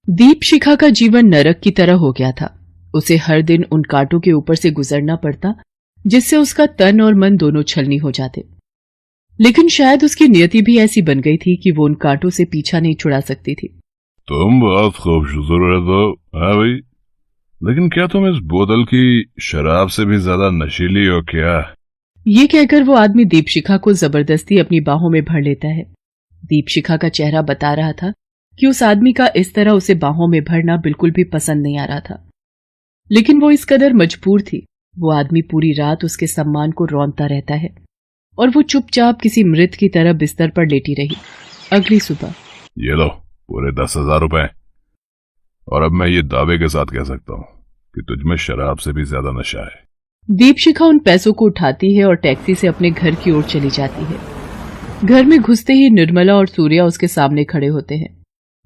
दीपशिखा का जीवन नरक की तरह हो गया था। उसे हर दिन उन कांटों के ऊपर से गुजरना पड़ता जिससे उसका तन और मन दोनों छलनी हो जाते। लेकिन शायद उसकी नियति भी ऐसी बन गई थी कि वो उन कांटों से पीछा नहीं छुड़ा सकती थी। तुम बहुत खूबसूरत हो, हाँ भाई, लेकिन क्या तुम इस बोतल की शराब से भी ज्यादा नशीली हो क्या? ये कहकर वो आदमी दीपशिखा को जबरदस्ती अपनी बाहों में भर लेता है। दीपशिखा का चेहरा बता रहा था कि उस आदमी का इस तरह उसे बाहों में भरना बिल्कुल भी पसंद नहीं आ रहा था, लेकिन वो इस कदर मजबूर थी। वो आदमी पूरी रात उसके सम्मान को रौंदता रहता है और वो चुपचाप किसी मृत की तरह बिस्तर पर लेटी रही। अगली सुबह, ये लो पूरे 10,000 रुपए, और अब मैं ये दावे के साथ कह सकता हूँ कि तुझमें शराब से भी ज्यादा नशा है। दीपशिखा उन पैसों को उठाती है और टैक्सी से अपने घर की ओर चली जाती है। घर में घुसते ही निर्मला और सूर्या उसके सामने खड़े होते हैं।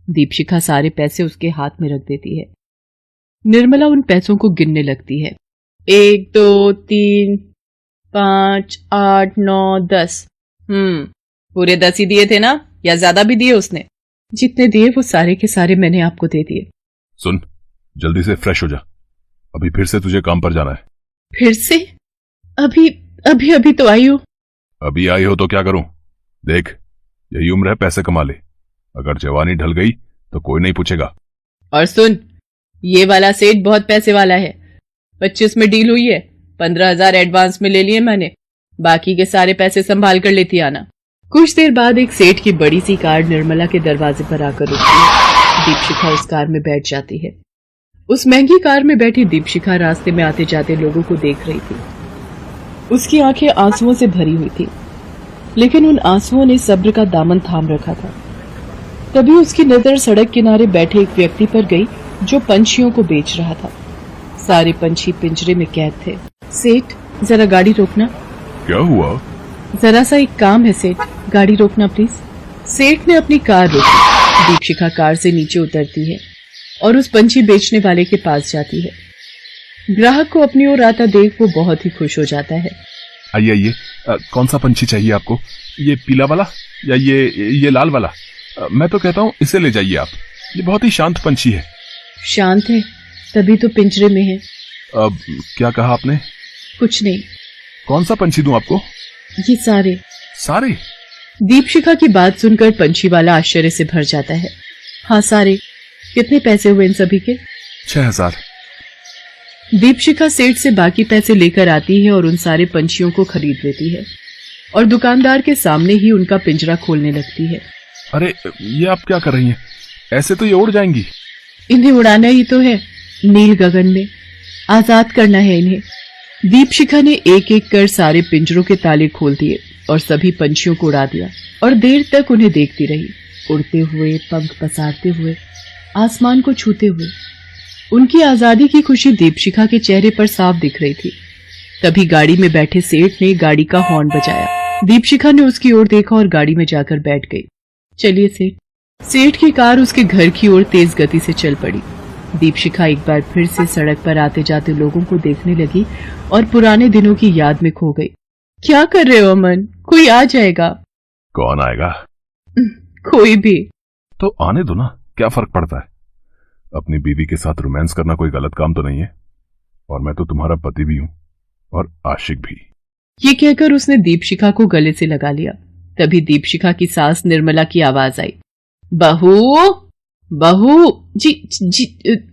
दीपशिखा सारे पैसे उसके हाथ में रख देती है। निर्मला उन पैसों को गिनने लगती है। 1 2 3 5 8 9 10। पूरे 10 ही दिए थे ना, या ज्यादा भी दिए उसने? जितने दिए वो सारे के सारे मैंने आपको दे दिए। सुन, जल्दी से फ्रेश हो जा, अभी फिर से तुझे काम पर जाना है। फिर से? अभी अभी अभी तो आई हो। अभी आई हो तो क्या करूं? देख, यही उम्र है पैसे कमा ले, अगर जवानी ढल गई तो कोई नहीं पूछेगा। और सुन, ये वाला सेठ बहुत पैसे वाला है। 25 में डील हुई है, 15,000 एडवांस में ले लिए मैंने, बाकी के सारे पैसे संभाल कर लेती आना। कुछ देर बाद एक सेठ की बड़ी सी कार निर्मला के दरवाजे पर आकर रुकती है। दीपशिखा उस कार में बैठ जाती है। उस महंगी कार में बैठी दीपशिखा रास्ते में आते जाते लोगों को देख रही थी। उसकी आंखें आंसुओं से भरी हुई थी, लेकिन उन आंसुओं ने सब्र का दामन थाम रखा था। तभी उसकी नजर सड़क किनारे बैठे एक व्यक्ति पर गई जो पंछियों को बेच रहा था। सारे पंछी पिंजरे में कैद थे। सेठ, जरा गाड़ी रोकना। क्या हुआ? जरा सा एक काम है सेठ, गाड़ी रोकना प्लीज। सेठ ने अपनी कार रोकी। दीपशिखा कार से नीचे उतरती है और उस पंछी बेचने वाले के पास जाती है। ग्राहक को अपनी ओर आता देख वो बहुत ही खुश हो जाता है। आइए आइए, कौन सा पंछी चाहिए आपको? ये पीला वाला या ये लाल वाला? मैं तो कहता हूँ इसे ले जाइए आप, ये बहुत ही शांत पंछी है। शांत है? तभी तो पिंजरे में है। अब क्या कहा आपने? कुछ नहीं। कौन सा पंछी दूं आपको? ये सारे। सारे? दीपशिखा की बात सुनकर पंछी वाला आश्चर्य से भर जाता है। हाँ सारे। कितने पैसे हुए इन सभी के? 6,000। दीपशिखा सेठ से बाकी पैसे लेकर आती है और उन सारे पंछियों को खरीद लेती है और दुकानदार के सामने ही उनका पिंजरा खोलने लगती है। अरे ये आप क्या कर रही हैं? ऐसे तो ये उड़ जाएंगी। इन्हें उड़ाना ही तो है, नील गगन में आजाद करना है इन्हें। दीपशिखा ने एक एक कर सारे पिंजरों के ताले खोल दिए और सभी पंछियों को उड़ा दिया और देर तक उन्हें देखती रही, उड़ते हुए, पंख पसारते हुए, आसमान को छूते हुए। उनकी आजादी की खुशी दीपशिखा के चेहरे पर साफ दिख रही थी। तभी गाड़ी में बैठे सेठ ने गाड़ी का हॉर्न बजाया। दीपशिखा ने उसकी ओर देखा और गाड़ी में जाकर बैठ गई। चलिए सेठ। सेठ की कार उसके घर की ओर तेज गति से चल पड़ी। दीपशिखा एक बार फिर से सड़क पर आते जाते लोगों को देखने लगी और पुराने दिनों की याद में खो गई। क्या कर रहे हो अमन? कोई आ जाएगा। कौन आएगा? कोई भी। तो आने दो ना, क्या फर्क पड़ता है? अपनी बीवी के साथ रोमांस करना कोई गलत काम तो नहीं है, और मैं तो तुम्हारा पति भी हूं और आशिक भी। ये कहकर उसने दीपशिखा को गले से लगा लिया। तभी दीपशिखा की सास निर्मला की आवाज आई। बहू, बहू। जी जी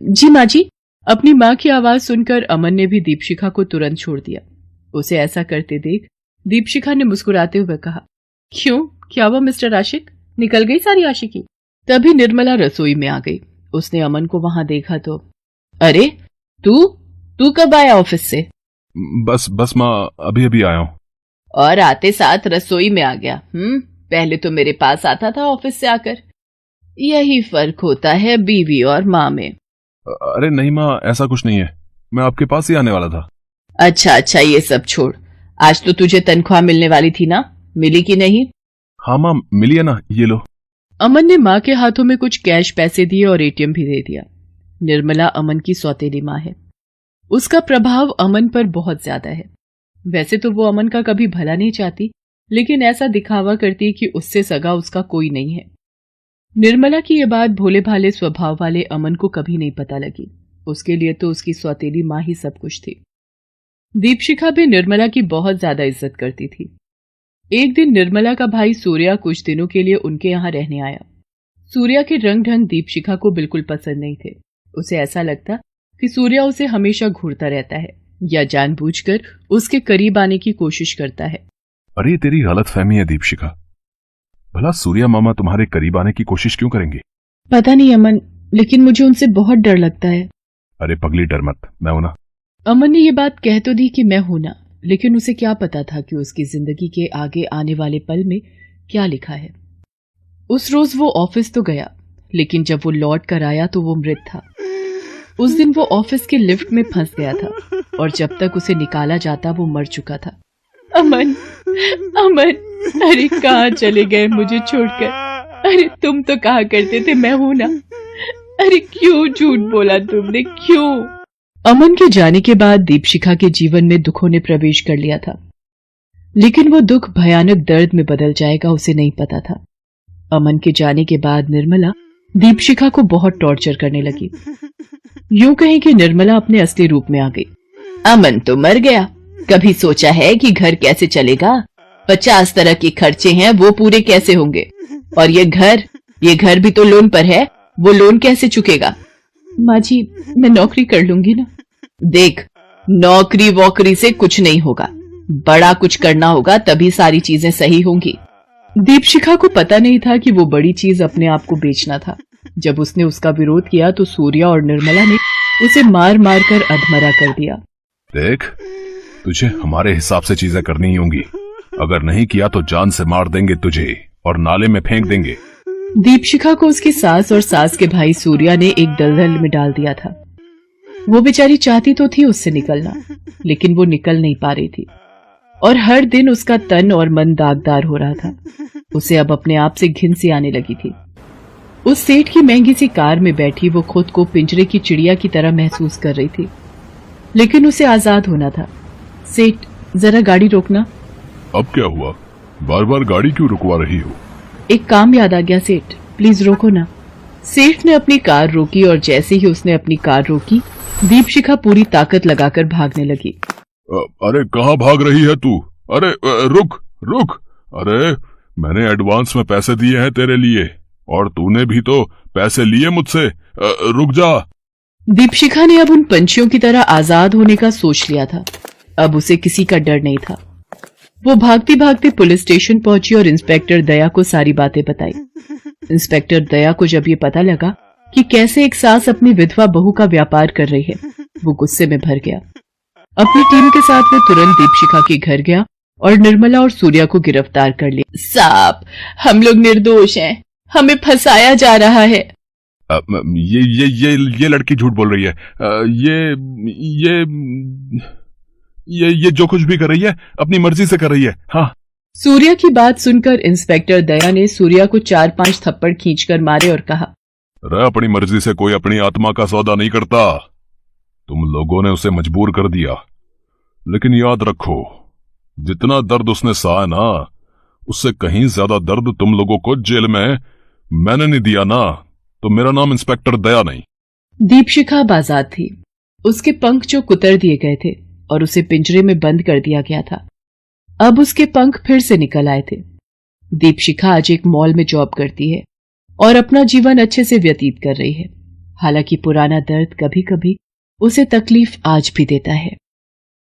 जी माँ जी। अपनी माँ की आवाज सुनकर अमन ने भी दीपशिखा को तुरंत छोड़ दिया। उसे ऐसा करते देख दीपशिखा ने मुस्कुराते हुए कहा, क्यों, क्या हुआ मिस्टर आशिक? निकल गई सारी आशिकी? तभी निर्मला रसोई में आ गई। उसने अमन को वहां देखा तो, अरे तू कब आया ऑफिस से? बस माँ, अभी अभी आया हूँ। और आते साथ रसोई में आ गया? पहले तो मेरे पास आता था ऑफिस से आकर। यही फर्क होता है बीवी और माँ में। अरे नहीं माँ, ऐसा कुछ नहीं है, मैं आपके पास ही आने वाला था। अच्छा, ये सब छोड़। आज तो तुझे तनख्वाह मिलने वाली थी ना, मिली कि नहीं? हाँ माँ, मिली है ना, ये लो। अमन ने माँ के हाथों में कुछ कैश पैसे दिए और एटीएम भी दे दिया। निर्मला अमन की सौतेली माँ है। उसका प्रभाव अमन पर बहुत ज्यादा है। वैसे तो वो अमन का कभी भला नहीं चाहती, लेकिन ऐसा दिखावा करती कि उससे सगा उसका कोई नहीं है। निर्मला की यह बात भोले भाले स्वभाव वाले अमन को कभी नहीं पता लगी। उसके लिए तो उसकी सौतेली माँ ही सब कुछ थी। दीपशिखा भी निर्मला की बहुत ज्यादा इज्जत करती थी। एक दिन निर्मला का भाई सूर्या कुछ दिनों के लिए उनके यहाँ रहने आया। सूर्या के रंग ढंग दीपशिखा को बिल्कुल पसंद नहीं थे। उसे ऐसा लगता कि सूर्या उसे हमेशा घूरता रहता है या जानबूझकर उसके करीब आने की कोशिश करता है। अरे तेरी गलतफहमी है दीपशिखा। भला सूर्या मामा तुम्हारे करीब आने की कोशिश क्यों करेंगे? पता नहीं अमन, लेकिन मुझे उनसे बहुत डर लगता है। अरे पगली डर मत, मैं हूं ना। अमन ने ये बात कह तो दी कि मैं हूं ना, लेकिन उसे क्या पता था कि उसकी जिंदगी के आगे आने वाले पल में क्या लिखा है। उस रोज वो ऑफिस तो गया, लेकिन जब वो लौट कर आया तो वो मृत था। उस दिन वो ऑफिस के लिफ्ट में फंस गया था और जब तक उसे निकाला जाता वो मर चुका था। अमन, अमन, अरे कहाँ चले गए मुझे छोड़कर? अरे तुम तो कहा करते थे मैं हूं ना। अरे क्यों झूठ बोला तुमने, क्यों? अमन के जाने के बाद दीपशिखा के जीवन में दुखों ने प्रवेश कर लिया था, लेकिन वो दुख भयानक दर्द में बदल जाएगा उसे नहीं पता था। अमन के जाने के बाद निर्मला दीपशिखा को बहुत टॉर्चर करने लगी। यूं कहें कि निर्मला अपने असली रूप में आ गई। अमन तो मर गया, कभी सोचा है कि घर कैसे चलेगा? 50 तरह के खर्चे हैं, वो पूरे कैसे होंगे? और ये घर भी तो लोन पर है, वो लोन कैसे चुकेगा? माँ जी, मैं नौकरी कर लूंगी ना। देख, नौकरी वोकरी से कुछ नहीं होगा, बड़ा कुछ करना होगा, तभी सारी चीजें सही होंगी। दीपशिखा को पता नहीं था कि वो बड़ी चीज अपने आप को बेचना था। जब उसने उसका विरोध किया तो सूर्या और निर्मला ने उसे मार मार कर अधमरा कर दिया। देख, तुझे हमारे हिसाब से चीजें करनी ही होंगी। अगर नहीं किया तो जान से मार देंगे तुझे और नाले में फेंक देंगे। दीपशिखा को उसकी सास और सास के भाई सूर्या ने एक दलदल में डाल दिया था। वो बेचारी चाहती तो थी उससे निकलना, लेकिन वो निकल नहीं पा रही थी और हर दिन उसका तन और मन दागदार हो रहा था। उसे अब अपने आप से घिन सी आने लगी थी। उस सेठ की महंगी सी कार में बैठी वो खुद को पिंजरे की चिड़िया की तरह महसूस कर रही थी, लेकिन उसे आजाद होना था। सेठ, जरा गाड़ी रोकना। अब क्या हुआ? बार बार गाड़ी क्यों रुकवा रही हो? एक काम याद आ गया सेठ, प्लीज रोको ना। सेठ ने अपनी कार रोकी और जैसे ही उसने अपनी कार रोकी, दीपशिखा पूरी ताकत लगाकर भागने लगी। अरे कहाँ भाग रही है तू? अरे रुक रुक। अरे मैंने एडवांस में पैसे दिए हैं तेरे लिए और तूने भी तो पैसे लिए मुझसे। रुक जा। दीपशिखा ने अब उन पंछियों की तरह आजाद होने का सोच लिया था। अब उसे किसी का डर नहीं था। वो भागती भागती पुलिस स्टेशन पहुंची और इंस्पेक्टर दया को सारी बातें बताई। इंस्पेक्टर दया को जब ये पता लगा कि कैसे एक सास अपनी विधवा बहू का व्यापार कर रही है, वो गुस्से में भर गया। अपनी टीम के साथ वो तुरंत दीपशिखा के घर गया और निर्मला और सूर्या को गिरफ्तार कर लिया। साहब, हम लोग निर्दोष हैं, हमें फंसाया जा रहा है। ये लड़की झूठ बोल रही है। ये जो कुछ भी कर रही है अपनी मर्जी से कर रही है। हाँ। सूर्या की बात सुनकर इंस्पेक्टर दया ने सूर्या को 4-5 थप्पड़ खींचकर मारे और कहा, अपनी मर्जी से कोई अपनी आत्मा का सौदा नहीं करता। तुम लोगों ने उसे मजबूर कर दिया, लेकिन याद रखो, जितना दर्द उसने सहा ना, उससे कहीं ज्यादा दर्द तुम लोगों को जेल में मैंने नहीं दिया ना, तो मेरा नाम इंस्पेक्टर दया नहीं। दीपशिखा आजाद थी। उसके पंख जो कुतर दिए गए थे और उसे पिंजरे में बंद कर दिया गया था, अब उसके पंख फिर से निकल आए थे। दीपशिखा आज एक मॉल में जॉब करती है और अपना जीवन अच्छे से व्यतीत कर रही है। हालांकि पुराना दर्द कभी कभी उसे तकलीफ आज भी देता है।